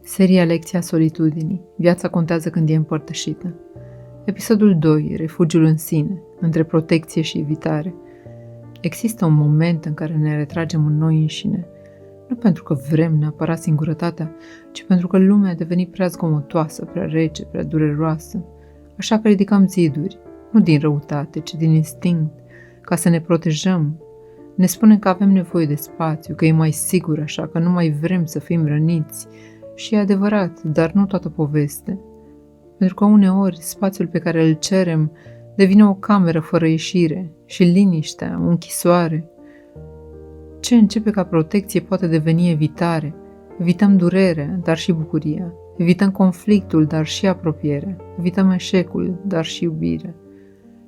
Seria Lecția Solitudinii. Viața contează când e împărtășită. Episodul 2. Refugiul în sine, între protecție și evitare. Există un moment în care ne retragem în noi înșine, nu pentru că vrem neapărat singurătatea, ci pentru că lumea a devenit prea zgomotoasă, prea rece, prea dureroasă. Așa că ridicăm ziduri, nu din răutate, ci din instinct, ca să ne protejăm. Ne spunem că avem nevoie de spațiu, că e mai sigur așa, că nu mai vrem să fim răniți. Și e adevărat, dar nu toată poveste. Pentru că uneori spațiul pe care îl cerem devine o cameră fără ieșire și liniștea, o închisoare. Ce începe ca protecție poate deveni evitare. Evităm durerea, dar și bucuria. Evităm conflictul, dar și apropierea. Evităm eșecul, dar și iubirea.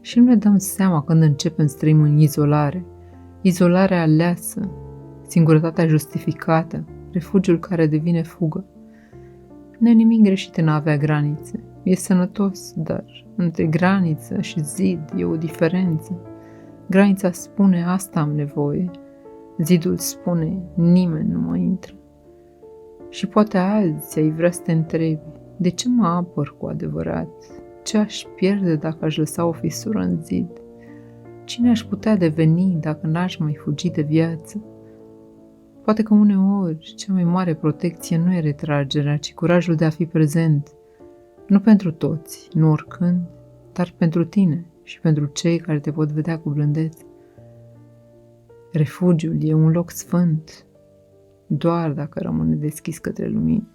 Și nu ne dăm seama când începem să trăim în izolare. Izolarea aleasă, singurătatea justificată, refugiul care devine fugă. Nu e nimic greșit în a avea granițe. E sănătos, dar între graniță și zid e o diferență. Granița spune asta am nevoie. Zidul spune nimeni nu mă intră. Și poate azi ai vrea să te întrebi, de ce mă apăr cu adevărat? Ce aș pierde dacă aș lăsa o fisură în zid? Cine aș putea deveni dacă n-aș mai fugi de viață? Poate că uneori cea mai mare protecție nu e retragerea, ci curajul de a fi prezent. Nu pentru toți, nu oricând, dar pentru tine și pentru cei care te pot vedea cu blândețe. Refugiul e un loc sfânt, doar dacă rămâne deschis către lumină.